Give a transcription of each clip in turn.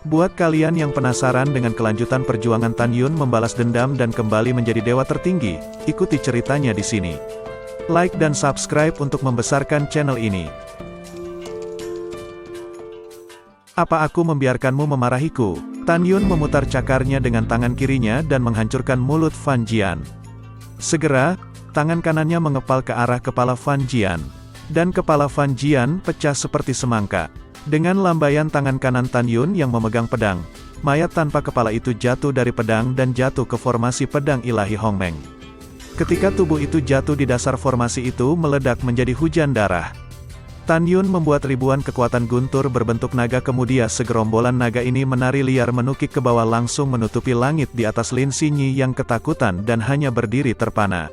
Buat kalian yang penasaran dengan kelanjutan perjuangan Tan Yun membalas dendam dan kembali menjadi dewa tertinggi, ikuti ceritanya di sini. Like dan subscribe untuk membesarkan channel ini. Apa aku membiarkanmu memarahiku? Tan Yun memutar cakarnya dengan tangan kirinya dan menghancurkan mulut Fan Jian. Segera, tangan kanannya mengepal ke arah kepala Fan Jian. Dan kepala Fan Jian pecah seperti semangka. Dengan lambaian tangan kanan Tan Yun yang memegang pedang, mayat tanpa kepala itu jatuh dari pedang dan jatuh ke formasi pedang ilahi Hongmeng. Ketika tubuh itu jatuh di dasar formasi itu meledak menjadi hujan darah. Tan Yun membuat ribuan kekuatan guntur berbentuk naga, kemudian segerombolan naga ini menari liar menukik ke bawah langsung menutupi langit di atas Lin Xinyi yang ketakutan dan hanya berdiri terpana.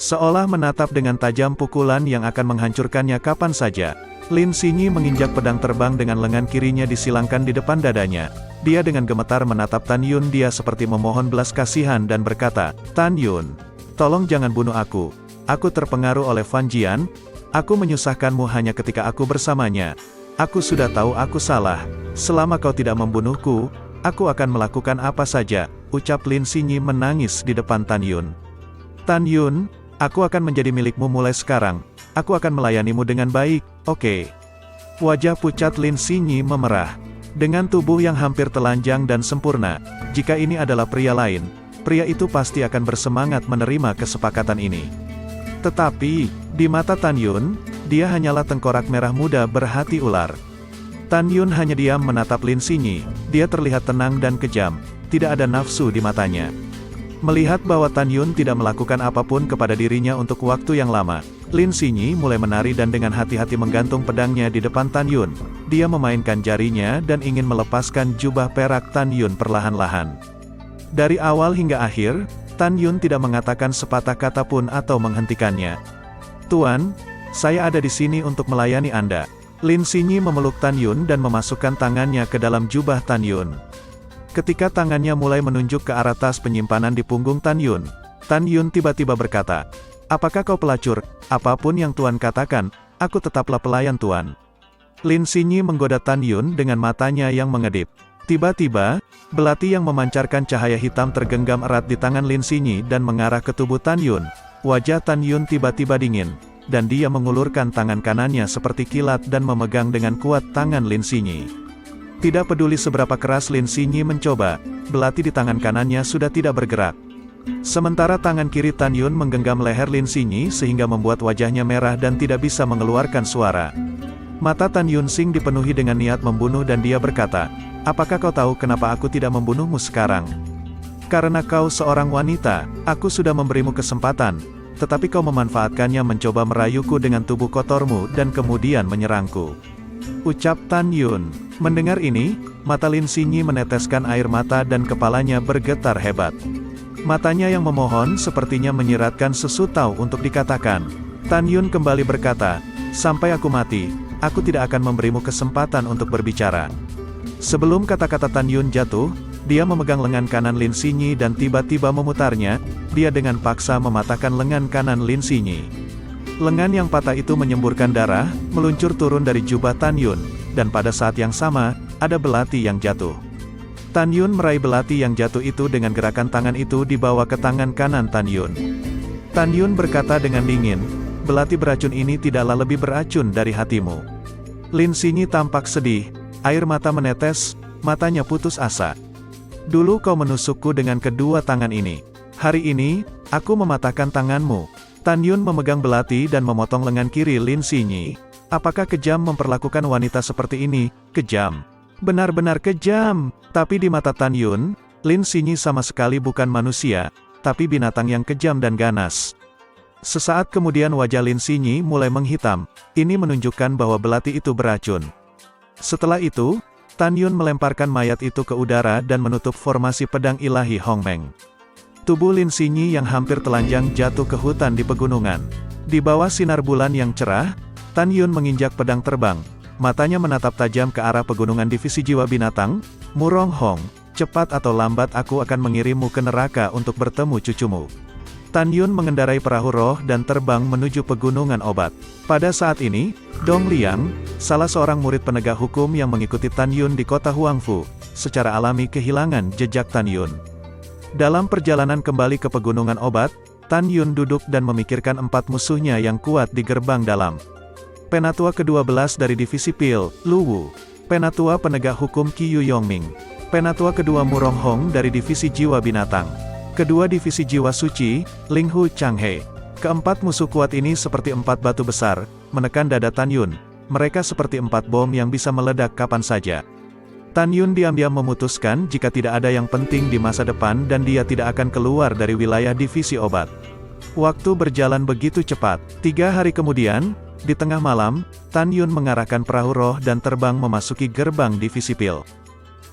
Seolah menatap dengan tajam pukulan yang akan menghancurkannya kapan saja. Lin Xinyi menginjak pedang terbang dengan lengan kirinya disilangkan di depan dadanya. Dia dengan gemetar menatap Tan Yun, dia seperti memohon belas kasihan dan berkata, "Tan Yun, tolong jangan bunuh aku. Aku terpengaruh oleh Fan Jian. Aku menyusahkanmu hanya ketika aku bersamanya. Aku sudah tahu aku salah. Selama kau tidak membunuhku, aku akan melakukan apa saja," ucap Lin Xinyi menangis di depan Tan Yun. "Tan Yun, aku akan menjadi milikmu mulai sekarang. Aku akan melayanimu dengan baik, oke?" Wajah pucat Lin Xinyi memerah. Dengan tubuh yang hampir telanjang dan sempurna, jika ini adalah pria lain, pria itu pasti akan bersemangat menerima kesepakatan ini. Tetapi, di mata Tan Yun, dia hanyalah tengkorak merah muda berhati ular. Tan Yun hanya diam menatap Lin Xinyi, dia terlihat tenang dan kejam, tidak ada nafsu di matanya. Melihat bahwa Tan Yun tidak melakukan apapun kepada dirinya untuk waktu yang lama, Lin Xinyi mulai menari dan dengan hati-hati menggantung pedangnya di depan Tan Yun. Dia memainkan jarinya dan ingin melepaskan jubah perak Tan Yun perlahan-lahan. Dari awal hingga akhir, Tan Yun tidak mengatakan sepatah kata pun atau menghentikannya. "Tuan, saya ada di sini untuk melayani Anda." Lin Xinyi memeluk Tan Yun dan memasukkan tangannya ke dalam jubah Tan Yun. Ketika tangannya mulai menunjuk ke arah tas penyimpanan di punggung Tan Yun tiba-tiba berkata, "Apakah kau pelacur? Apapun yang Tuan katakan, aku tetaplah pelayan Tuan." Lin Xinyi menggoda Tan Yun dengan matanya yang mengedip. Tiba-tiba, belati yang memancarkan cahaya hitam tergenggam erat di tangan Lin Xinyi dan mengarah ke tubuh Tan Yun. Wajah Tan Yun tiba-tiba dingin, dan dia mengulurkan tangan kanannya seperti kilat dan memegang dengan kuat tangan Lin Xinyi. Tidak peduli seberapa keras Lin Xinyi mencoba, belati di tangan kanannya sudah tidak bergerak. Sementara tangan kiri Tan Yun menggenggam leher Lin Xinyi sehingga membuat wajahnya merah dan tidak bisa mengeluarkan suara. Mata Tan Yun Xing dipenuhi dengan niat membunuh dan dia berkata, "Apakah kau tahu kenapa aku tidak membunuhmu sekarang? Karena kau seorang wanita, aku sudah memberimu kesempatan, tetapi kau memanfaatkannya mencoba merayuku dengan tubuh kotormu dan kemudian menyerangku," ucap Tan Yun. Mendengar ini, mata Lin Xinyi meneteskan air mata dan kepalanya bergetar hebat. Matanya yang memohon sepertinya menyiratkan sesuatu untuk dikatakan. Tan Yun kembali berkata, "Sampai aku mati, aku tidak akan memberimu kesempatan untuk berbicara." Sebelum kata-kata Tan Yun jatuh, dia memegang lengan kanan Lin Xinyi dan tiba-tiba memutarnya, dia dengan paksa mematahkan lengan kanan Lin Xinyi. Lengan yang patah itu menyemburkan darah, meluncur turun dari jubah Tan Yun, dan pada saat yang sama, ada belati yang jatuh. Tan Yun meraih belati yang jatuh itu dengan gerakan tangan itu dibawa ke tangan kanan Tan Yun. Tan Yun berkata dengan dingin, "Belati beracun ini tidaklah lebih beracun dari hatimu." Lin Xinyi tampak sedih, air mata menetes, matanya putus asa. "Dulu kau menusukku dengan kedua tangan ini. Hari ini, aku mematahkan tanganmu." Tan Yun memegang belati dan memotong lengan kiri Lin Xinyi. Apakah kejam memperlakukan wanita seperti ini? Kejam. Benar-benar kejam. Tapi di mata Tan Yun, Lin Xinyi sama sekali bukan manusia, tapi binatang yang kejam dan ganas. Sesaat kemudian wajah Lin Xinyi mulai menghitam. Ini menunjukkan bahwa belati itu beracun. Setelah itu, Tan Yun melemparkan mayat itu ke udara dan menutup formasi pedang ilahi Hongmeng. Tubuh Lin Xinyi yang hampir telanjang jatuh ke hutan di pegunungan. Di bawah sinar bulan yang cerah, Tan Yun menginjak pedang terbang. Matanya menatap tajam ke arah pegunungan divisi jiwa binatang. "Murong Hong, cepat atau lambat aku akan mengirimmu ke neraka untuk bertemu cucumu." Tan Yun mengendarai perahu roh dan terbang menuju pegunungan obat. Pada saat ini, Dong Liang, salah seorang murid penegak hukum yang mengikuti Tan Yun di kota Huangfu, secara alami kehilangan jejak Tan Yun. Dalam perjalanan kembali ke pegunungan obat, Tan Yun duduk dan memikirkan 4 musuhnya yang kuat di gerbang dalam. Penatua ke-12 dari Divisi Pil, Lu Wu. Penatua penegak hukum Qiu Yongming. Penatua kedua Murong Hong dari Divisi Jiwa Binatang. Kedua Divisi Jiwa Suci, Ling Hu Changhe. Keempat musuh kuat ini seperti 4 batu besar, menekan dada Tan Yun. Mereka seperti 4 bom yang bisa meledak kapan saja. Tan Yun diam-diam memutuskan jika tidak ada yang penting di masa depan dan dia tidak akan keluar dari wilayah divisi obat. Waktu berjalan begitu cepat. 3 hari kemudian, di tengah malam, Tan Yun mengarahkan perahu roh dan terbang memasuki gerbang divisi pil.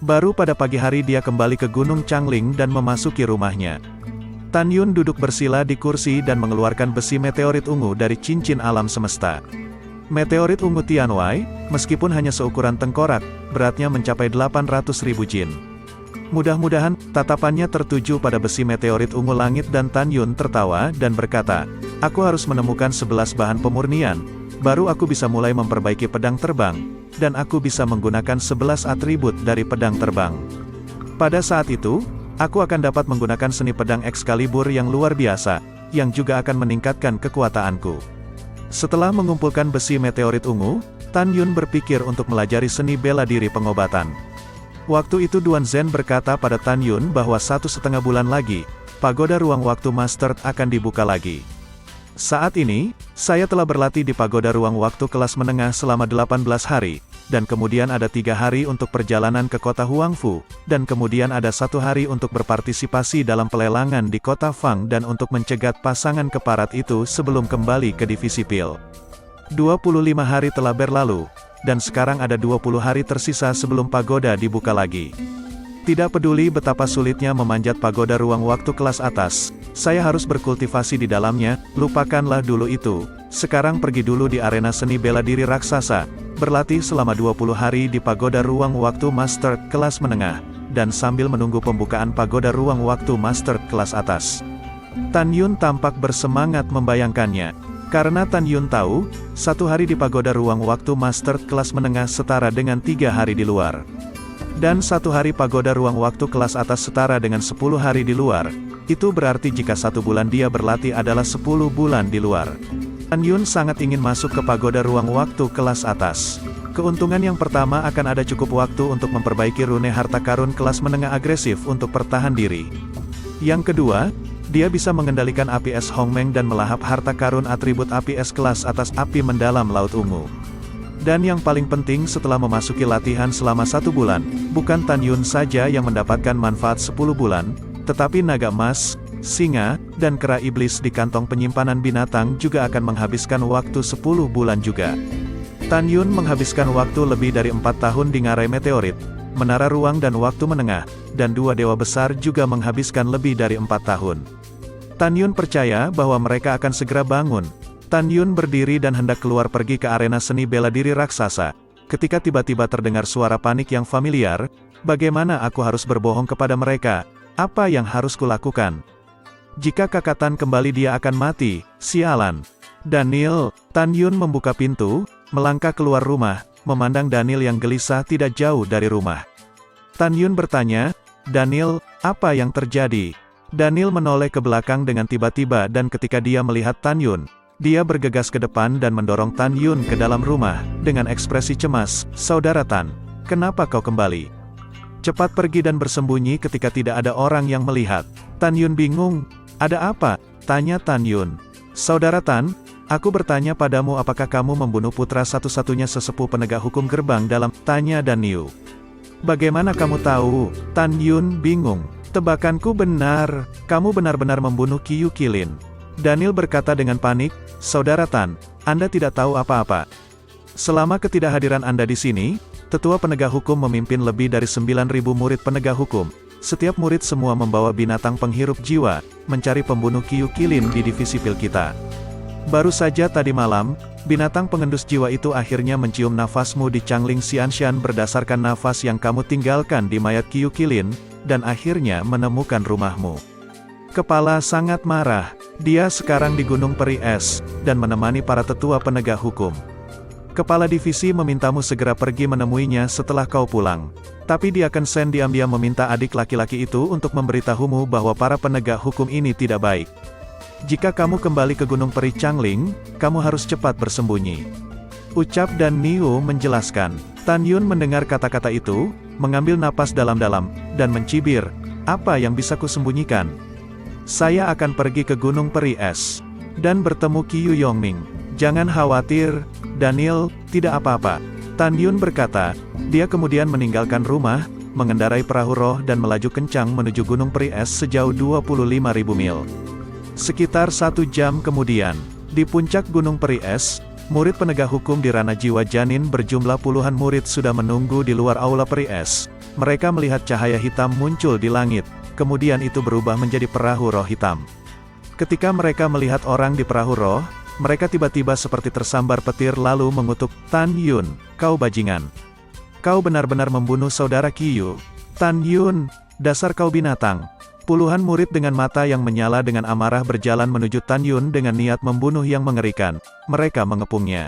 Baru pada pagi hari dia kembali ke Gunung Changling dan memasuki rumahnya. Tan Yun duduk bersila di kursi dan mengeluarkan besi meteorit ungu dari cincin alam semesta. Meteorit ungu Tianwei, meskipun hanya seukuran tengkorak, beratnya mencapai 800.000 jin. Mudah-mudahan, tatapannya tertuju pada besi meteorit ungu langit dan Tan Yun tertawa dan berkata, "Aku harus menemukan 11 bahan pemurnian, baru aku bisa mulai memperbaiki pedang terbang, dan aku bisa menggunakan 11 atribut dari pedang terbang. Pada saat itu, aku akan dapat menggunakan seni pedang Excalibur yang luar biasa, yang juga akan meningkatkan kekuatanku." Setelah mengumpulkan besi meteorit ungu, Tan Yun berpikir untuk melajari seni bela diri pengobatan. Waktu itu Duan Zhen berkata pada Tan Yun bahwa 1,5 bulan lagi, pagoda ruang waktu Master akan dibuka lagi. Saat ini, saya telah berlatih di pagoda ruang waktu kelas menengah selama 18 hari, dan kemudian ada 3 hari untuk perjalanan ke kota Huangfu, dan kemudian ada 1 hari untuk berpartisipasi dalam pelelangan di kota Fang dan untuk mencegat pasangan keparat itu sebelum kembali ke divisi pil. 25 hari telah berlalu, dan sekarang ada 20 hari tersisa sebelum pagoda dibuka lagi. Tidak peduli betapa sulitnya memanjat pagoda ruang waktu kelas atas, saya harus berkultivasi di dalamnya, lupakanlah dulu itu. Sekarang pergi dulu di arena seni bela diri raksasa, berlatih selama 20 hari di pagoda ruang waktu Master kelas menengah, dan sambil menunggu pembukaan pagoda ruang waktu Master kelas atas. Tan Yun tampak bersemangat membayangkannya. Karena Tan Yun tahu, 1 hari di pagoda ruang waktu Master kelas menengah setara dengan 3 hari di luar. Dan 1 hari pagoda ruang waktu kelas atas setara dengan 10 hari di luar. Itu berarti jika 1 bulan dia berlatih adalah 10 bulan di luar. Tan Yun sangat ingin masuk ke pagoda ruang waktu kelas atas. Keuntungan yang pertama akan ada cukup waktu untuk memperbaiki rune harta karun kelas menengah agresif untuk bertahan diri. Yang kedua, dia bisa mengendalikan api es Hongmeng dan melahap harta karun atribut api es kelas atas api mendalam Laut Ungu. Dan yang paling penting setelah memasuki latihan selama 1 bulan, bukan Tan Yun saja yang mendapatkan manfaat 10 bulan, tetapi naga emas, singa, dan kera iblis di kantong penyimpanan binatang juga akan menghabiskan waktu 10 bulan juga. Tan Yun menghabiskan waktu lebih dari 4 tahun di ngarai meteorit, menara ruang dan waktu menengah, dan 2 dewa besar juga menghabiskan lebih dari 4 tahun. Tan Yun percaya bahwa mereka akan segera bangun. Tan Yun berdiri dan hendak keluar pergi ke arena seni bela diri raksasa, ketika tiba-tiba terdengar suara panik yang familiar. Bagaimana aku harus berbohong kepada mereka? Apa yang harus kulakukan? Jika kakak Tan kembali dia akan mati, sialan. Daniel, Tan Yun membuka pintu, melangkah keluar rumah, memandang Daniel yang gelisah tidak jauh dari rumah. Tan Yun bertanya, "Daniel, apa yang terjadi?" Daniel menoleh ke belakang dengan tiba-tiba dan ketika dia melihat Tan Yun, dia bergegas ke depan dan mendorong Tan Yun ke dalam rumah, dengan ekspresi cemas, "Saudara Tan, kenapa kau kembali? Cepat pergi dan bersembunyi ketika tidak ada orang yang melihat." Tan Yun bingung. "Ada apa?" tanya Tan Yun. "Saudara Tan, aku bertanya padamu apakah kamu membunuh putra satu-satunya sesepuh penegak hukum gerbang dalam?" tanya Daniel. "Bagaimana kamu tahu?" Tan Yun bingung. "Tebakanku benar, kamu benar-benar membunuh Qiu Qilin." Daniel berkata dengan panik, "Saudara Tan, Anda tidak tahu apa-apa. Selama ketidakhadiran Anda di sini, tetua penegak hukum memimpin lebih dari 9.000 murid penegak hukum. Setiap murid semua membawa binatang penghirup jiwa, mencari pembunuh Qiu Qilin di divisi pil kita. Baru saja tadi malam, binatang pengendus jiwa itu akhirnya mencium nafasmu di Changling Xianshan berdasarkan nafas yang kamu tinggalkan di mayat Qiu Qilin, dan akhirnya menemukan rumahmu." Kepala sangat marah. Dia sekarang di Gunung Peri Es, dan menemani para tetua penegak hukum. Kepala divisi memintamu segera pergi menemuinya setelah kau pulang. Tapi dia Sen diam-diam meminta adik laki-laki itu untuk memberitahumu bahwa para penegak hukum ini tidak baik. Jika kamu kembali ke Gunung Peri Changling, kamu harus cepat bersembunyi. Ucap dan Niu menjelaskan. Tan Yun mendengar kata-kata itu, mengambil napas dalam-dalam, dan mencibir, apa yang bisa kusembunyikan? Saya akan pergi ke Gunung Peri Es, dan bertemu Qiu Yongming. Jangan khawatir, Daniel, tidak apa-apa. Tan Yun berkata, dia kemudian meninggalkan rumah, mengendarai perahu roh dan melaju kencang menuju Gunung Peri Es sejauh 25.000 mil. Sekitar 1 jam kemudian, di puncak Gunung Peri Es, murid penegak hukum di Ranah Jiwa Janin berjumlah puluhan murid sudah menunggu di luar aula Peri Es. Mereka melihat cahaya hitam muncul di langit, kemudian itu berubah menjadi perahu roh hitam. Ketika mereka melihat orang di perahu roh, mereka tiba-tiba seperti tersambar petir lalu mengutuk, Tan Yun, kau bajingan. Kau benar-benar membunuh saudara Qiu. Tan Yun, dasar kau binatang. Puluhan murid dengan mata yang menyala dengan amarah berjalan menuju Tan Yun dengan niat membunuh yang mengerikan. Mereka mengepungnya.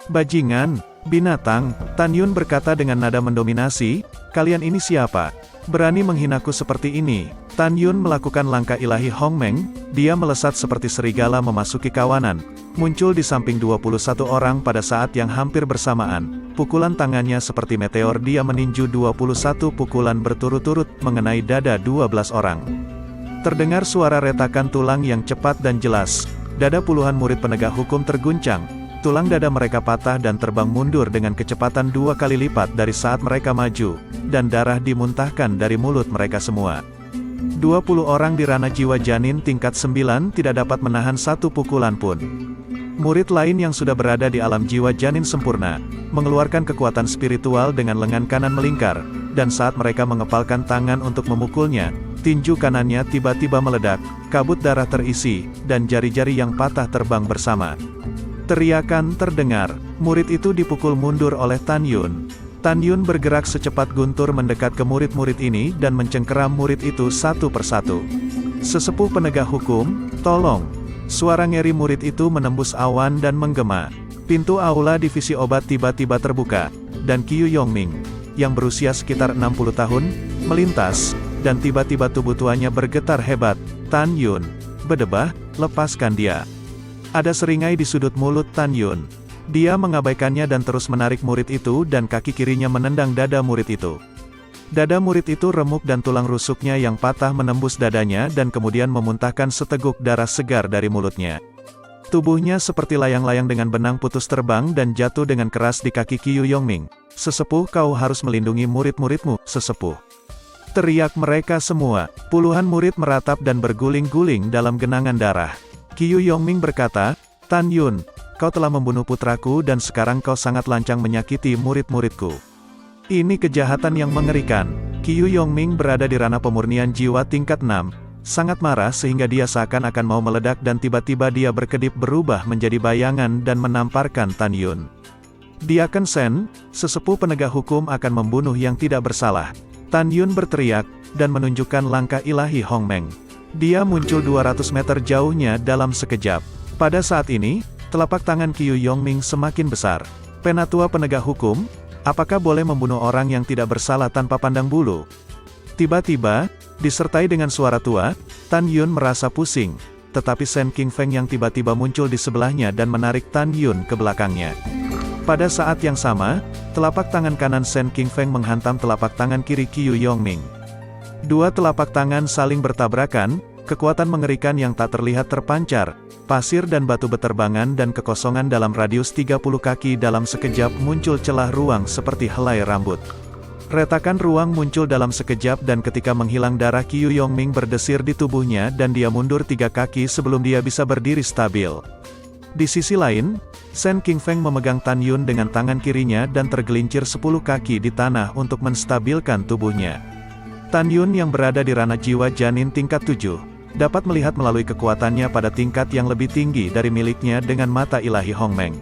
Bajingan, binatang, Tan Yun berkata dengan nada mendominasi, kalian ini siapa? Berani menghinaku seperti ini. Tan Yun melakukan langkah ilahi Hong Meng, dia melesat seperti serigala memasuki kawanan. Muncul di samping 21 orang pada saat yang hampir bersamaan. Pukulan tangannya seperti meteor, dia meninju 21 pukulan berturut-turut mengenai dada 12 orang. Terdengar suara retakan tulang yang cepat dan jelas. Dada puluhan murid penegak hukum terguncang. Tulang dada mereka patah dan terbang mundur dengan kecepatan 2 kali lipat dari saat mereka maju, dan darah dimuntahkan dari mulut mereka semua. 20 orang di Ranah Jiwa Janin tingkat 9 tidak dapat menahan satu pukulan pun. Murid lain yang sudah berada di alam jiwa janin sempurna, mengeluarkan kekuatan spiritual dengan lengan kanan melingkar, dan saat mereka mengepalkan tangan untuk memukulnya, tinju kanannya tiba-tiba meledak, kabut darah terisi, dan jari-jari yang patah terbang bersama. Teriakan terdengar, murid itu dipukul mundur oleh Tan Yun. Tan Yun bergerak secepat guntur mendekat ke murid-murid ini dan mencengkeram murid itu satu persatu. Sesepuh penegak hukum, tolong! Suara ngeri murid itu menembus awan dan menggema. Pintu aula divisi obat tiba-tiba terbuka, dan Qiu Yongming, yang berusia sekitar 60 tahun, melintas, dan tiba-tiba tubuh tuanya bergetar hebat. Tan Yun, berdebah, lepaskan dia. Ada seringai di sudut mulut Tan Yun. Dia mengabaikannya dan terus menarik murid itu dan kaki kirinya menendang dada murid itu. Dada murid itu remuk dan tulang rusuknya yang patah menembus dadanya dan kemudian memuntahkan seteguk darah segar dari mulutnya. Tubuhnya seperti layang-layang dengan benang putus terbang dan jatuh dengan keras di kaki Qiu Yongming. Sesepuh, kau harus melindungi murid-muridmu, sesepuh. Teriak mereka semua. Puluhan murid meratap dan berguling-guling dalam genangan darah. Qiu Yongming berkata, Tan Yun, kau telah membunuh putraku dan sekarang kau sangat lancang menyakiti murid-muridku. Ini kejahatan yang mengerikan. Qiu Yongming berada di ranah pemurnian jiwa tingkat 6. Sangat marah sehingga dia seakan-akan mau meledak dan tiba-tiba dia berkedip berubah menjadi bayangan dan menamparkan Tan Yun. Dia Sen, sesepuh penegak hukum akan membunuh yang tidak bersalah. Tan Yun berteriak, dan menunjukkan langkah ilahi Hong Meng. Dia muncul 200 meter jauhnya dalam sekejap. Pada saat ini, telapak tangan Qiu Yongming semakin besar. Penatua penegak hukum, apakah boleh membunuh orang yang tidak bersalah tanpa pandang bulu? Tiba-tiba, disertai dengan suara tua, Tan Yun merasa pusing, tetapi Shen Qingfeng yang tiba-tiba muncul di sebelahnya dan menarik Tan Yun ke belakangnya. Pada saat yang sama, telapak tangan kanan Shen Qingfeng menghantam telapak tangan kiri Qiu Yongming. Dua telapak tangan saling bertabrakan, kekuatan mengerikan yang tak terlihat terpancar, pasir dan batu beterbangan dan kekosongan dalam radius 30 kaki dalam sekejap muncul celah ruang seperti helai rambut. Retakan ruang muncul dalam sekejap dan ketika menghilang darah Qiu Yongming berdesir di tubuhnya dan dia mundur 3 kaki sebelum dia bisa berdiri stabil. Di sisi lain, Shen Qingfeng memegang Tan Yun dengan tangan kirinya dan tergelincir 10 kaki di tanah untuk menstabilkan tubuhnya. Tan Yun yang berada di ranah jiwa janin tingkat 7, dapat melihat melalui kekuatannya pada tingkat yang lebih tinggi dari miliknya dengan mata ilahi Hong Meng.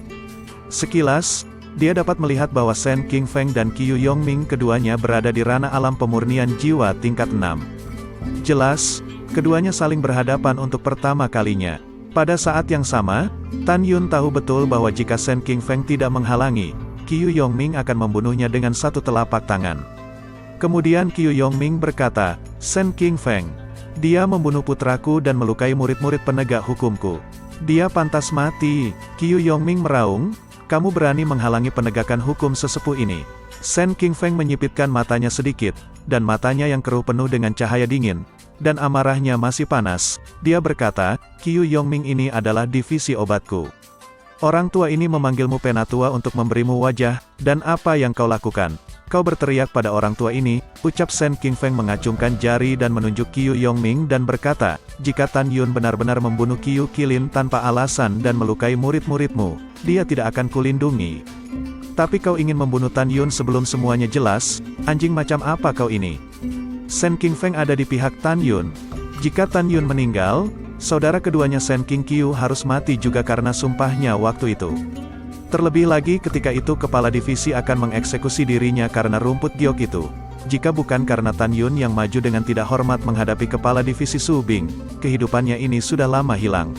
Sekilas, dia dapat melihat bahwa Shen Qingfeng dan Qiu Yongming keduanya berada di ranah alam pemurnian jiwa tingkat 6. Jelas, keduanya saling berhadapan untuk pertama kalinya. Pada saat yang sama, Tan Yun tahu betul bahwa jika Shen Qingfeng tidak menghalangi, Qiu Yongming akan membunuhnya dengan satu telapak tangan. Kemudian Qiu Yongming berkata, "Shen Qingfeng, dia membunuh putraku dan melukai murid-murid penegak hukumku. Dia pantas mati." Qiu Yongming meraung, "Kamu berani menghalangi penegakan hukum sesepuh ini?" Shen Qingfeng menyipitkan matanya sedikit, dan matanya yang keruh penuh dengan cahaya dingin, dan amarahnya masih panas. Dia berkata, "Qiu Yongming ini adalah divisi obatku. Orang tua ini memanggilmu penatua untuk memberimu wajah, dan apa yang kau lakukan? Kau berteriak pada orang tua ini," ucap Shen Qingfeng mengacungkan jari dan menunjuk Qiu Yongming dan berkata, "Jika Tan Yun benar-benar membunuh Qiu Qilin tanpa alasan dan melukai murid-muridmu, dia tidak akan kulindungi. Tapi kau ingin membunuh Tan Yun sebelum semuanya jelas, anjing macam apa kau ini?" Shen Qingfeng ada di pihak Tan Yun. Jika Tan Yun meninggal, saudara keduanya Shen Qingqiu harus mati juga karena sumpahnya waktu itu. Terlebih lagi ketika itu kepala divisi akan mengeksekusi dirinya karena rumput giok itu. Jika bukan karena Tan Yun yang maju dengan tidak hormat menghadapi kepala divisi Su Bing, kehidupannya ini sudah lama hilang.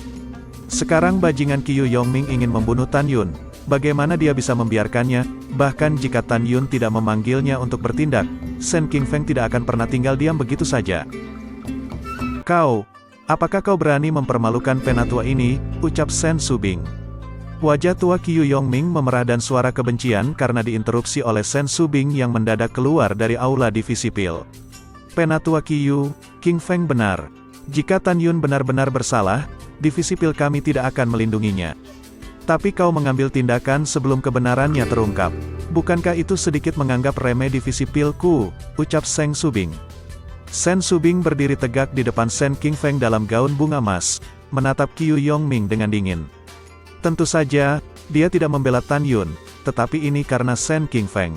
Sekarang bajingan Qiu Yongming ingin membunuh Tan Yun. Bagaimana dia bisa membiarkannya? Bahkan jika Tan Yun tidak memanggilnya untuk bertindak, Shen Qingfeng tidak akan pernah tinggal diam begitu saja. Apakah kau berani mempermalukan penatua ini?" ucap Shen Subing. Wajah tua Qiu Yongming memerah dan suara kebencian karena diinterupsi oleh Shen Subing yang mendadak keluar dari aula divisi pil. "Penatua Qiu, Qingfeng benar. Jika Tan Yun benar-benar bersalah, divisi pil kami tidak akan melindunginya. Tapi kau mengambil tindakan sebelum kebenarannya terungkap. Bukankah itu sedikit menganggap remeh divisi pilku?" ucap Shen Subing. Shen Subing berdiri tegak di depan Shen Qingfeng dalam gaun bunga emas, menatap Qiu Yongming dengan dingin. Tentu saja, dia tidak membela Tan Yun, tetapi ini karena Shen Qingfeng.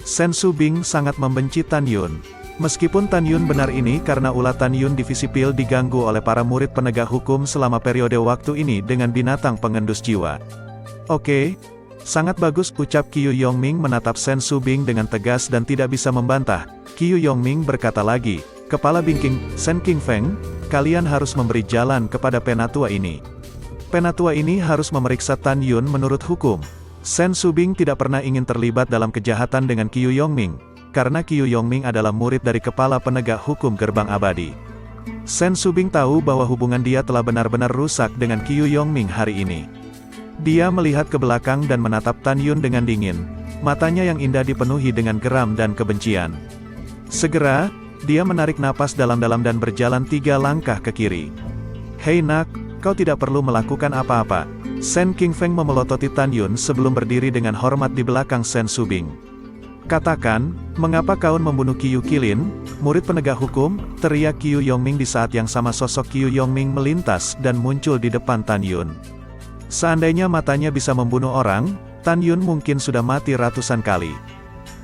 Shen Subing sangat membenci Tan Yun. Meskipun Tan Yun benar ini karena ulah Tan Yun divisi pil diganggu oleh para murid penegak hukum selama periode waktu ini dengan binatang pengendus jiwa. "Oke, sangat bagus," ucap Qiu Yongming menatap Shen Subing dengan tegas dan tidak bisa membantah. Qiu Yongming berkata lagi, "Kepala bingking, Shen Qingfeng, kalian harus memberi jalan kepada penatua ini. Penatua ini harus memeriksa Tan Yun menurut hukum." Shen Subing tidak pernah ingin terlibat dalam kejahatan dengan Qiu Yongming, karena Qiu Yongming adalah murid dari kepala penegak hukum Gerbang Abadi. Shen Subing tahu bahwa hubungan dia telah benar-benar rusak dengan Qiu Yongming hari ini. Dia melihat ke belakang dan menatap Tan Yun dengan dingin. Matanya yang indah dipenuhi dengan geram dan kebencian. Segera, dia menarik napas dalam-dalam dan berjalan 3 langkah ke kiri. "Hei nak, kau tidak perlu melakukan apa-apa." Shen Qingfeng memelototi Tan Yun sebelum berdiri dengan hormat di belakang Shen Subing. "Katakan, mengapa kau membunuh Qiu Qilin, murid penegak hukum?" teriak Qiu Yongming di saat yang sama sosok Qiu Yongming melintas dan muncul di depan Tan Yun. Seandainya matanya bisa membunuh orang, Tan Yun mungkin sudah mati ratusan kali.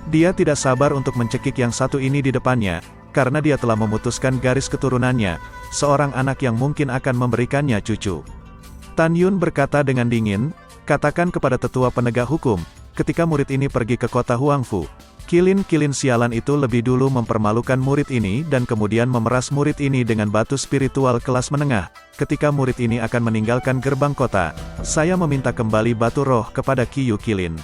Dia tidak sabar untuk mencekik yang satu ini di depannya, karena dia telah memutuskan garis keturunannya, seorang anak yang mungkin akan memberikannya cucu. Tan Yun berkata dengan dingin, "Katakan kepada tetua penegak hukum, ketika murid ini pergi ke kota Huangfu, Qilin sialan itu lebih dulu mempermalukan murid ini dan kemudian memeras murid ini dengan batu spiritual kelas menengah. Ketika murid ini akan meninggalkan gerbang kota, saya meminta kembali batu roh kepada Qiu Qilin.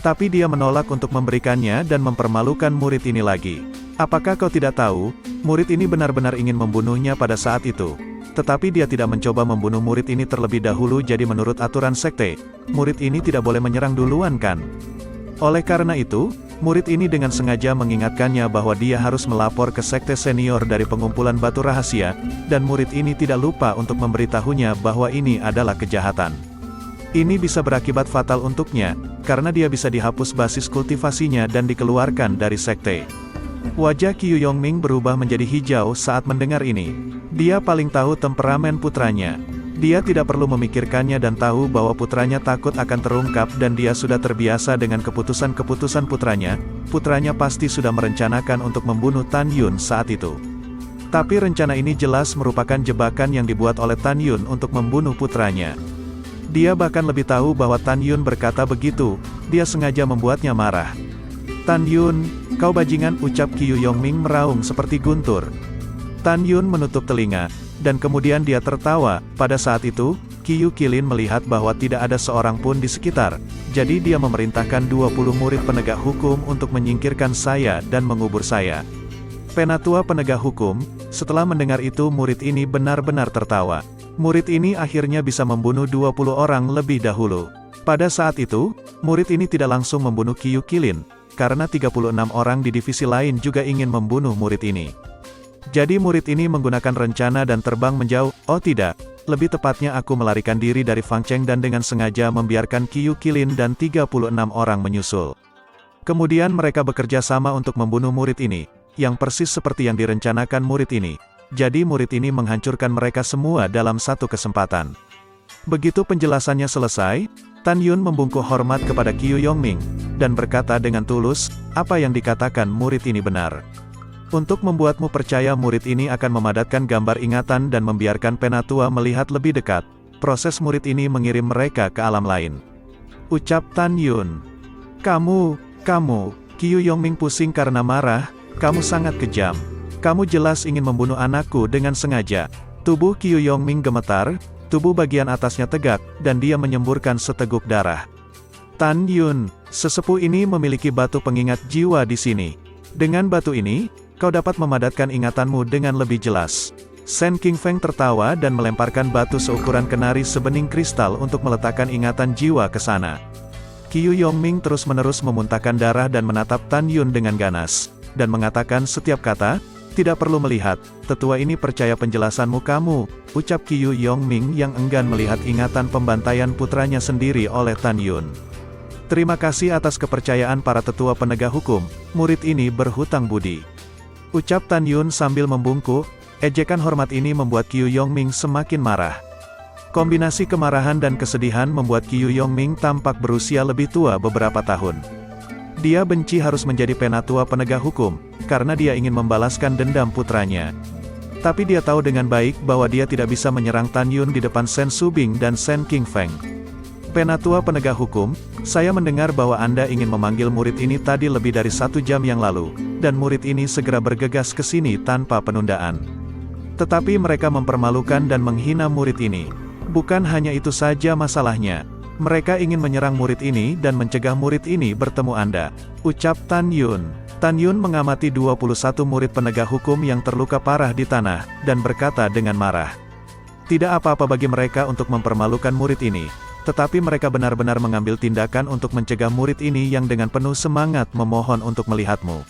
Tapi dia menolak untuk memberikannya dan mempermalukan murid ini lagi. Apakah kau tidak tahu, murid ini benar-benar ingin membunuhnya pada saat itu. Tetapi dia tidak mencoba membunuh murid ini terlebih dahulu, jadi menurut aturan sekte, murid ini tidak boleh menyerang duluan kan? Oleh karena itu, murid ini dengan sengaja mengingatkannya bahwa dia harus melapor ke sekte senior dari pengumpulan batu rahasia, dan murid ini tidak lupa untuk memberitahunya bahwa ini adalah kejahatan. Ini bisa berakibat fatal untuknya, karena dia bisa dihapus basis kultivasinya dan dikeluarkan dari sekte. Wajah Qiu Yongming berubah menjadi hijau saat mendengar ini. Dia paling tahu temperamen putranya. Dia tidak perlu memikirkannya dan tahu bahwa putranya takut akan terungkap dan dia sudah terbiasa dengan keputusan-keputusan putranya. Putranya pasti sudah merencanakan untuk membunuh Tan Yun saat itu. Tapi rencana ini jelas merupakan jebakan yang dibuat oleh Tan Yun untuk membunuh putranya. Dia bahkan lebih tahu bahwa Tan Yun berkata begitu, dia sengaja membuatnya marah. "Tan Yun, kau bajingan," ucap Qiu Yongming meraung seperti guntur. Tan Yun menutup telinga, dan kemudian dia tertawa. Pada saat itu, Qiu Qilin melihat bahwa tidak ada seorang pun di sekitar, jadi dia memerintahkan 20 murid penegak hukum untuk menyingkirkan saya dan mengubur saya. Penatua penegak hukum, setelah mendengar itu murid ini benar-benar tertawa. Murid ini akhirnya bisa membunuh 20 orang lebih dahulu. Pada saat itu, murid ini tidak langsung membunuh Qiu Qilin, karena 36 orang di divisi lain juga ingin membunuh murid ini. Jadi murid ini menggunakan rencana dan terbang menjauh. Oh tidak, lebih tepatnya aku melarikan diri dari Fang Cheng dan dengan sengaja membiarkan Qiu Qilin dan 36 orang menyusul. Kemudian mereka bekerja sama untuk membunuh murid ini, yang persis seperti yang direncanakan murid ini. Jadi murid ini menghancurkan mereka semua dalam satu kesempatan. Begitu penjelasannya selesai, Tan Yun membungkuk hormat kepada Qiu Yongming, dan berkata dengan tulus, apa yang dikatakan murid ini benar. Untuk membuatmu percaya murid ini akan memadatkan gambar ingatan dan membiarkan penatua melihat lebih dekat, proses murid ini mengirim mereka ke alam lain. Ucap Tan Yun. Kamu, Qiu Yongming pusing karena marah, kamu sangat kejam. Kamu jelas ingin membunuh anakku dengan sengaja. Tubuh Qiu Yongming gemetar, tubuh bagian atasnya tegak, dan dia menyemburkan seteguk darah. Tan Yun, sesepuh ini memiliki batu pengingat jiwa di sini. Dengan batu ini, kau dapat memadatkan ingatanmu dengan lebih jelas. Shen Qingfeng tertawa dan melemparkan batu seukuran kenari sebening kristal untuk meletakkan ingatan jiwa ke sana. Qiu Yongming terus-menerus memuntahkan darah dan menatap Tan Yun dengan ganas, dan mengatakan setiap kata, tidak perlu melihat, tetua ini percaya penjelasanmu kamu, ucap Qiu Yongming yang enggan melihat ingatan pembantaian putranya sendiri oleh Tan Yun. Terima kasih atas kepercayaan para tetua penegak hukum, murid ini berhutang budi. Ucap Tan Yun sambil membungkuk, ejekan hormat ini membuat Qiu Yongming semakin marah. Kombinasi kemarahan dan kesedihan membuat Qiu Yongming tampak berusia lebih tua beberapa tahun. Dia benci harus menjadi penatua penegak hukum, karena dia ingin membalaskan dendam putranya. Tapi dia tahu dengan baik bahwa dia tidak bisa menyerang Tan Yun di depan Shen Subing dan Shen Qingfeng. Penatua penegak hukum, saya mendengar bahwa Anda ingin memanggil murid ini tadi lebih dari 1 jam yang lalu, dan murid ini segera bergegas ke sini tanpa penundaan. Tetapi mereka mempermalukan dan menghina murid ini. Bukan hanya itu saja masalahnya. Mereka ingin menyerang murid ini dan mencegah murid ini bertemu Anda, ucap Tan Yun. Tan Yun mengamati 21 murid penegak hukum yang terluka parah di tanah, dan berkata dengan marah. Tidak apa-apa bagi mereka untuk mempermalukan murid ini. Tetapi mereka benar-benar mengambil tindakan untuk mencegah murid ini yang dengan penuh semangat memohon untuk melihatmu.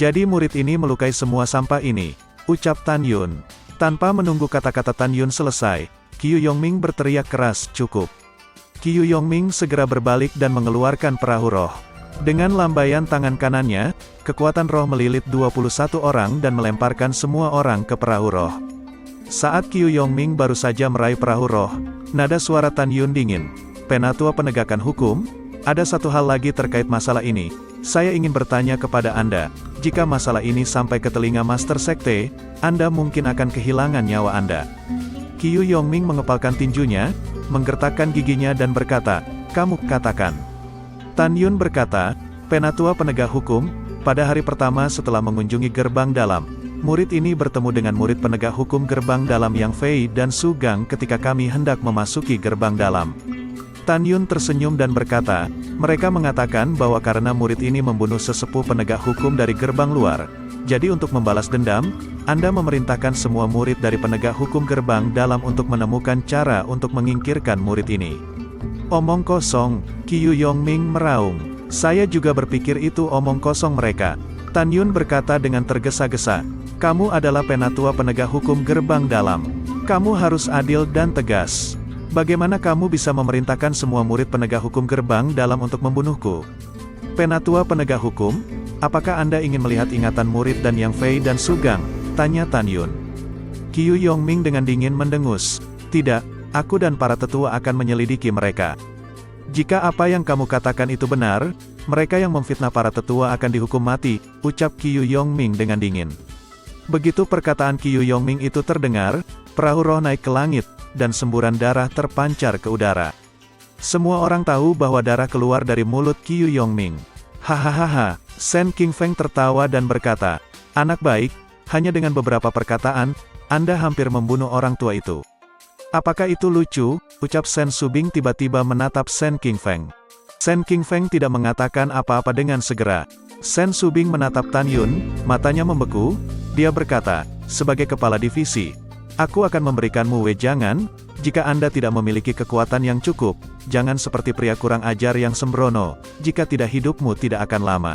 Jadi murid ini melukai semua sampah ini, ucap Tan Yun. Tanpa menunggu kata-kata Tan Yun selesai, Qiu Yongming berteriak keras, cukup. Qiu Yongming segera berbalik dan mengeluarkan perahu roh. Dengan lambaian tangan kanannya, kekuatan roh melilit 21 orang dan melemparkan semua orang ke perahu roh. Saat Qiu Yongming baru saja meraih perahu roh, nada suara Tan Yun dingin. Penatua penegakan hukum, ada satu hal lagi terkait masalah ini. Saya ingin bertanya kepada Anda, jika masalah ini sampai ke telinga Master Sekte, Anda mungkin akan kehilangan nyawa Anda. Qiu Yongming mengepalkan tinjunya, menggertakkan giginya dan berkata, kamu katakan. Tan Yun berkata, penatua penegak hukum, pada hari pertama setelah mengunjungi gerbang dalam, murid ini bertemu dengan murid penegak hukum gerbang dalam Yang Fei dan Su Gang ketika kami hendak memasuki gerbang dalam. Tan Yun tersenyum dan berkata, mereka mengatakan bahwa karena murid ini membunuh sesepuh penegak hukum dari gerbang luar, jadi untuk membalas dendam, Anda memerintahkan semua murid dari penegak hukum gerbang dalam untuk menemukan cara untuk menyingkirkan murid ini. Omong kosong, Qiu Yongming meraung. Saya juga berpikir itu omong kosong mereka. Tan Yun berkata dengan tergesa-gesa, kamu adalah penatua penegak hukum gerbang dalam. Kamu harus adil dan tegas. Bagaimana kamu bisa memerintahkan semua murid penegak hukum gerbang dalam untuk membunuhku? Penatua penegak hukum, apakah Anda ingin melihat ingatan murid dan Yang Fei dan Su Gang? Tanya Tan Yun. Qiu Yongming dengan dingin mendengus. Tidak, aku dan para tetua akan menyelidiki mereka. Jika apa yang kamu katakan itu benar, mereka yang memfitnah para tetua akan dihukum mati, ucap Qiu Yongming dengan dingin. Begitu perkataan Qiu Yongming itu terdengar, perahu roh naik ke langit, dan semburan darah terpancar ke udara. Semua orang tahu bahwa darah keluar dari mulut Qiu Yongming. Hahaha, Shen Qingfeng tertawa dan berkata, anak baik, Hanya dengan beberapa perkataan, Anda hampir membunuh orang tua itu. Apakah itu lucu? Ucap Sen Subing tiba-tiba menatap Sen Qingfeng. Sen Qingfeng tidak mengatakan apa-apa dengan segera. Sen Subing menatap Tan Yun, matanya membeku. Dia berkata, sebagai kepala divisi, aku akan memberikanmu wejangan. Jika Anda tidak memiliki kekuatan yang cukup, jangan seperti pria kurang ajar yang sembrono. Jika tidak, hidupmu tidak akan lama.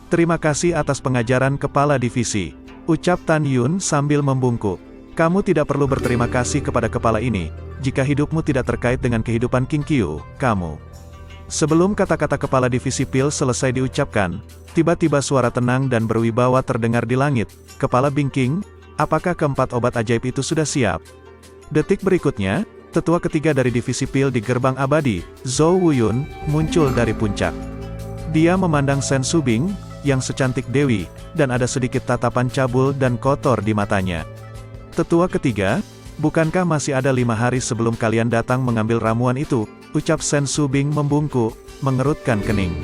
Terima kasih atas pengajaran kepala divisi, ucap Tan Yun sambil membungkuk. Kamu tidak perlu berterima kasih kepada kepala ini. Jika hidupmu tidak terkait dengan kehidupan King Qiu, kamu. Sebelum kata-kata kepala divisi Pil selesai diucapkan, tiba-tiba suara tenang dan berwibawa terdengar di langit. Kepala Bing King, apakah keempat obat ajaib itu sudah siap? Detik berikutnya, tetua ketiga dari divisi Pil di gerbang abadi, Zhou Wuyun, muncul dari puncak. Dia memandang Sen Subing, yang secantik dewi, dan ada sedikit tatapan cabul dan kotor di matanya. Tetua ketiga, bukankah masih ada 5 hari sebelum kalian datang mengambil ramuan itu? Ucap Sen Subing membungkuk, mengerutkan kening.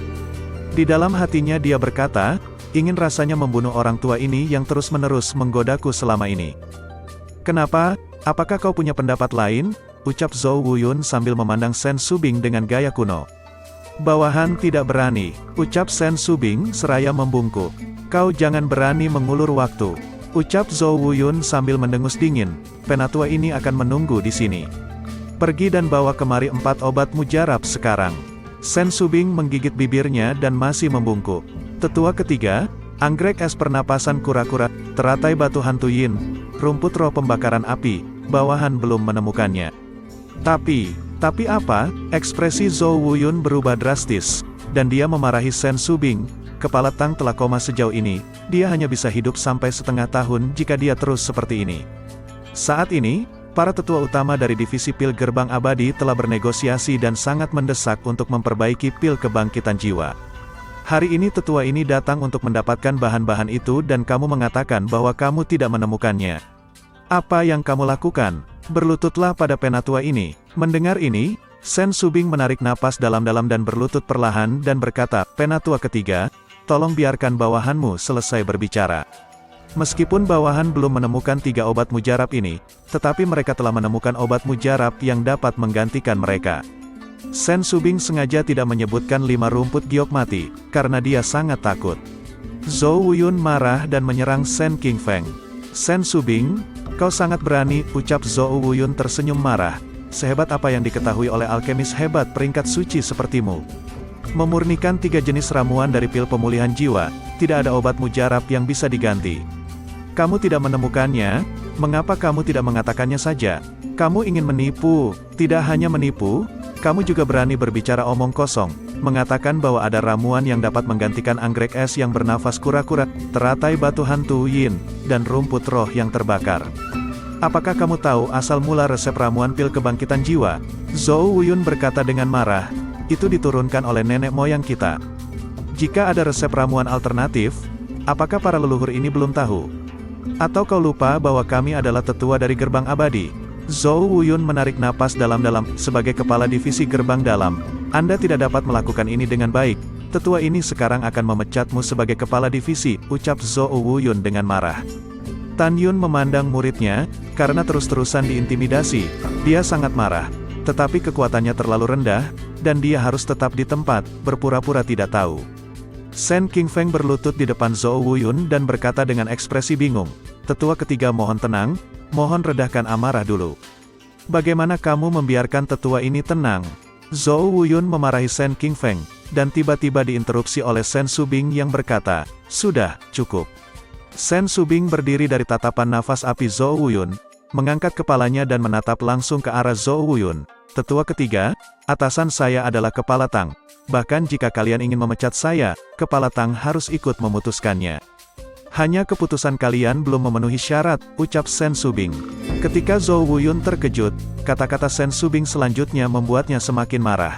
Di dalam hatinya dia berkata, ingin rasanya membunuh orang tua ini yang terus-menerus menggodaku selama ini. Kenapa? Apakah kau punya pendapat lain? Ucap Zhou Wuyun sambil memandang Sen Subing dengan gaya kuno. Bawahan tidak berani, ucap Sen Subing seraya membungkuk. Kau jangan berani mengulur waktu, ucap Zhou Wuyun sambil mendengus dingin. Penatua ini akan menunggu di sini. Pergi dan bawa kemari 4 obat mujarab sekarang. Sen Subing menggigit bibirnya dan masih membungkuk. Tetua ketiga, anggrek es pernapasan kura-kura, teratai batu hantu yin, rumput roh pembakaran api, bawahan belum menemukannya. Tapi apa? Ekspresi Zhou Wuyun berubah drastis, dan dia memarahi Sen Subing. Kepala Tang telah koma sejauh ini, dia hanya bisa hidup sampai setengah tahun jika dia terus seperti ini. Saat ini, para tetua utama dari divisi Pil Gerbang Abadi telah bernegosiasi dan sangat mendesak untuk memperbaiki Pil Kebangkitan Jiwa. Hari ini tetua ini datang untuk mendapatkan bahan-bahan itu dan kamu mengatakan bahwa kamu tidak menemukannya. Apa yang kamu lakukan? Berlututlah pada penatua ini. Mendengar ini, Sen Subing menarik napas dalam-dalam dan berlutut perlahan dan berkata, penatua ketiga, tolong biarkan bawahanmu selesai berbicara. Meskipun bawahan belum menemukan 3 obat mujarab ini, tetapi mereka telah menemukan obat mujarab yang dapat menggantikan mereka. Sen Subing sengaja tidak menyebutkan 5 rumput giok mati, karena dia sangat takut. Zhou Wuyun marah dan menyerang Sen Qingfeng. Sen Subing, kau sangat berani, ucap Zhou Wuyun tersenyum marah. Sehebat apa yang diketahui oleh alkemis hebat peringkat suci sepertimu? Memurnikan 3 jenis ramuan dari pil pemulihan jiwa, tidak ada obat mujarab yang bisa diganti. Kamu tidak menemukannya, mengapa kamu tidak mengatakannya saja? Kamu ingin menipu, tidak hanya menipu, kamu juga berani berbicara omong kosong, mengatakan bahwa ada ramuan yang dapat menggantikan anggrek es yang bernafas kura-kura, teratai batu hantu yin, dan rumput roh yang terbakar. Apakah kamu tahu asal mula resep ramuan pil kebangkitan jiwa? Zhou Wuyun berkata dengan marah, itu diturunkan oleh nenek moyang kita. Jika ada resep ramuan alternatif, apakah para leluhur ini belum tahu? Atau kau lupa bahwa kami adalah tetua dari gerbang abadi? Zhou Wuyun menarik napas dalam-dalam, sebagai kepala divisi gerbang dalam. Anda tidak dapat melakukan ini dengan baik. Tetua ini sekarang akan memecatmu sebagai kepala divisi, ucap Zhou Wuyun dengan marah. Tan Yun memandang muridnya, karena terus-terusan diintimidasi, dia sangat marah. Tetapi kekuatannya terlalu rendah, dan dia harus tetap di tempat, berpura-pura tidak tahu. Sen Qingfeng berlutut di depan Zhou Wuyun dan berkata dengan ekspresi bingung, tetua ketiga mohon tenang, mohon redahkan amarah dulu. Bagaimana kamu membiarkan tetua ini tenang? Zhou Wuyun memarahi Sen Qingfeng, dan tiba-tiba diinterupsi oleh Sen Subing yang berkata, sudah, cukup. Sen Subing berdiri dari tatapan nafas api Zhou Wuyun, mengangkat kepalanya dan menatap langsung ke arah Zhou Wuyun. Tetua ketiga, atasan saya adalah Kepala Tang. Bahkan jika kalian ingin memecat saya, Kepala Tang harus ikut memutuskannya. Hanya keputusan kalian belum memenuhi syarat, ucap Sen Subing. Ketika Zhou Wuyun terkejut, kata-kata Sen Subing selanjutnya membuatnya semakin marah.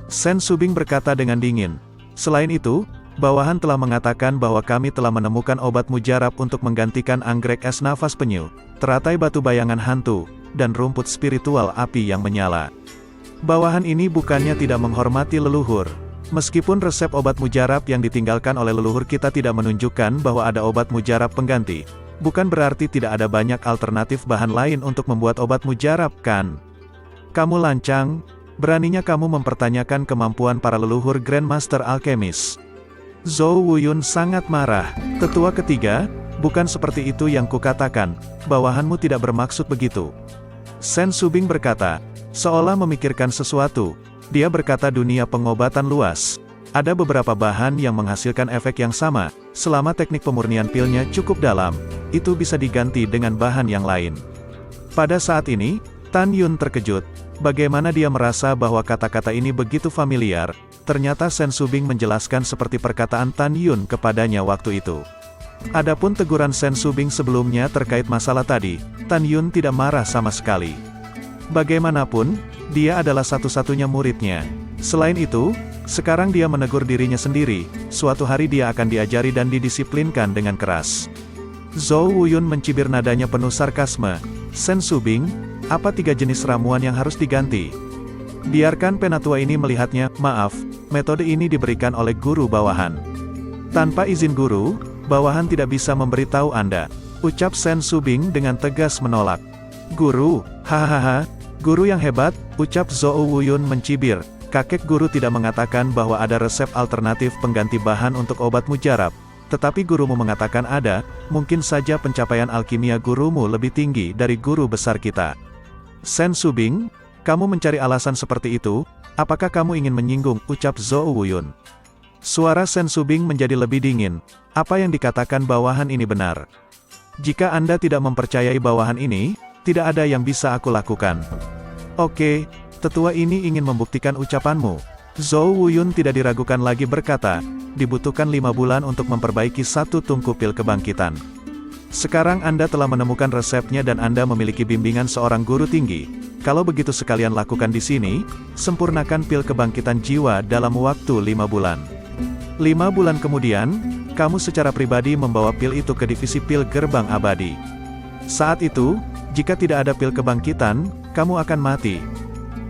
Sen Subing berkata dengan dingin, selain itu, bawahan telah mengatakan bahwa kami telah menemukan obat mujarab untuk menggantikan anggrek es nafas penyu, teratai batu bayangan hantu, dan rumput spiritual api yang menyala. Bawahan ini bukannya tidak menghormati leluhur. Meskipun resep obat mujarab yang ditinggalkan oleh leluhur kita tidak menunjukkan bahwa ada obat mujarab pengganti, bukan berarti tidak ada banyak alternatif bahan lain untuk membuat obat mujarab, kan? Kamu lancang, beraninya kamu mempertanyakan kemampuan para leluhur Grandmaster Alchemist. Zhou Wuyun sangat marah. Tetua ketiga, bukan seperti itu yang kukatakan, bawahanmu tidak bermaksud begitu. Sen Subing berkata, seolah memikirkan sesuatu. Dia berkata dunia pengobatan luas. Ada beberapa bahan yang menghasilkan efek yang sama, selama teknik pemurnian pilnya cukup dalam, itu bisa diganti dengan bahan yang lain. Pada saat ini, Tan Yun terkejut. Bagaimana dia merasa bahwa kata-kata ini begitu familiar, ternyata Sen Subing menjelaskan seperti perkataan Tan Yun kepadanya waktu itu. Adapun teguran Sen Subing sebelumnya terkait masalah tadi, Tan Yun tidak marah sama sekali. Bagaimanapun, dia adalah satu-satunya muridnya. Selain itu, sekarang dia menegur dirinya sendiri, suatu hari dia akan diajari dan didisiplinkan dengan keras. Zhou Wuyun mencibir nadanya penuh sarkasme. Sen Subing, apa 3 jenis ramuan yang harus diganti? Biarkan penatua ini melihatnya. Maaf, metode ini diberikan oleh guru bawahan. Tanpa izin guru, bawahan tidak bisa memberitahu Anda, ucap Sen Subing dengan tegas menolak. Guru, hahaha, guru yang hebat, ucap Zhou Wuyun mencibir. Kakek guru tidak mengatakan bahwa ada resep alternatif pengganti bahan untuk obat mujarab, tetapi gurumu mengatakan ada, mungkin saja pencapaian alkimia gurumu lebih tinggi dari guru besar kita. Sen Subing, kamu mencari alasan seperti itu, apakah kamu ingin menyinggung, ucap Zhou Wuyun. Suara Sen Subing menjadi lebih dingin. Apa yang dikatakan bawahan ini benar. Jika Anda tidak mempercayai bawahan ini, tidak ada yang bisa aku lakukan. Oke, tetua ini ingin membuktikan ucapanmu. Zhou Wuyun tidak diragukan lagi berkata, dibutuhkan 5 bulan untuk memperbaiki 1 tungku pil kebangkitan. Sekarang Anda telah menemukan resepnya dan Anda memiliki bimbingan seorang guru tinggi. Kalau begitu sekalian lakukan di sini, sempurnakan pil kebangkitan jiwa dalam waktu 5 bulan. 5 bulan kemudian, kamu secara pribadi membawa pil itu ke divisi pil gerbang abadi. Saat itu, jika tidak ada pil kebangkitan, kamu akan mati.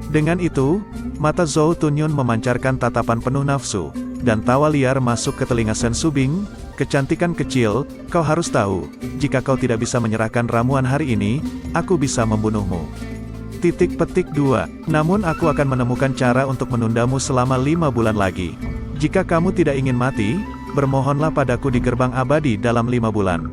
Dengan itu, mata Zhou Tunyun memancarkan tatapan penuh nafsu, dan tawa liar masuk ke telinga Sen Subing. Kecantikan kecil, kau harus tahu, jika kau tidak bisa menyerahkan ramuan hari ini, aku bisa membunuhmu. Titik petik 2. Namun aku akan menemukan cara untuk menundamu selama 5 bulan lagi. Jika kamu tidak ingin mati, bermohonlah padaku di gerbang abadi dalam 5 bulan.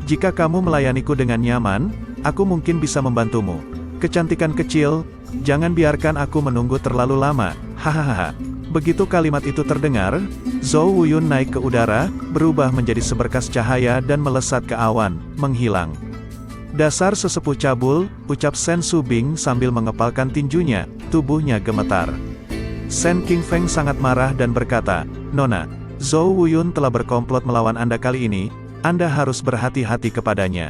Jika kamu melayaniku dengan nyaman, aku mungkin bisa membantumu. Kecantikan kecil, jangan biarkan aku menunggu terlalu lama, hahaha. Begitu kalimat itu terdengar, Zhou Wuyun naik ke udara, berubah menjadi seberkas cahaya dan melesat ke awan, menghilang. Dasar sesepuh cabul, ucap Sen Subing sambil mengepalkan tinjunya, tubuhnya gemetar. Sen Qingfeng sangat marah dan berkata, Nona, Zhou Wuyun telah berkomplot melawan Anda kali ini, Anda harus berhati-hati kepadanya.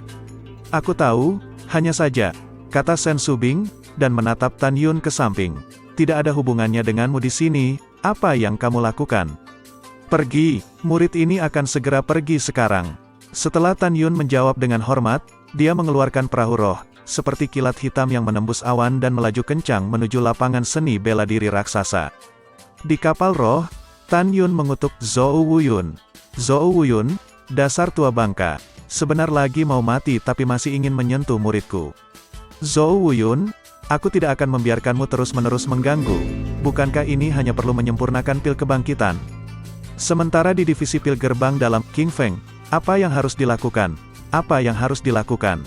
Aku tahu, hanya saja, kata Sen Subing, dan menatap Tan Yun ke samping. Tidak ada hubungannya denganmu di sini, apa yang kamu lakukan? Pergi, murid ini akan segera pergi sekarang. Setelah Tan Yun menjawab dengan hormat, dia mengeluarkan perahu roh, seperti kilat hitam yang menembus awan dan melaju kencang menuju lapangan seni bela diri raksasa. Di kapal roh, Tan Yun mengutuk Zhou Wuyun. Zhou Wuyun, dasar tua bangka, sebentar lagi mau mati tapi masih ingin menyentuh muridku. Zhou Wuyun, aku tidak akan membiarkanmu terus-menerus mengganggu. Bukankah ini hanya perlu menyempurnakan pil kebangkitan? Sementara di divisi pil gerbang dalam Qingfeng, apa yang harus dilakukan? Apa yang harus dilakukan?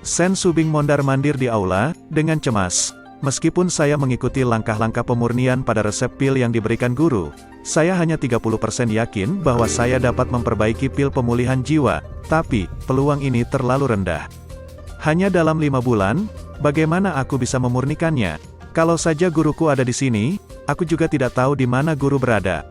Sen Subing mondar-mandir di aula, dengan cemas. Meskipun saya mengikuti langkah-langkah pemurnian pada resep pil yang diberikan guru, saya hanya 30% yakin bahwa saya dapat memperbaiki pil pemulihan jiwa, tapi, peluang ini terlalu rendah. Hanya dalam 5 bulan, bagaimana aku bisa memurnikannya? Kalau saja guruku ada di sini, aku juga tidak tahu di mana guru berada.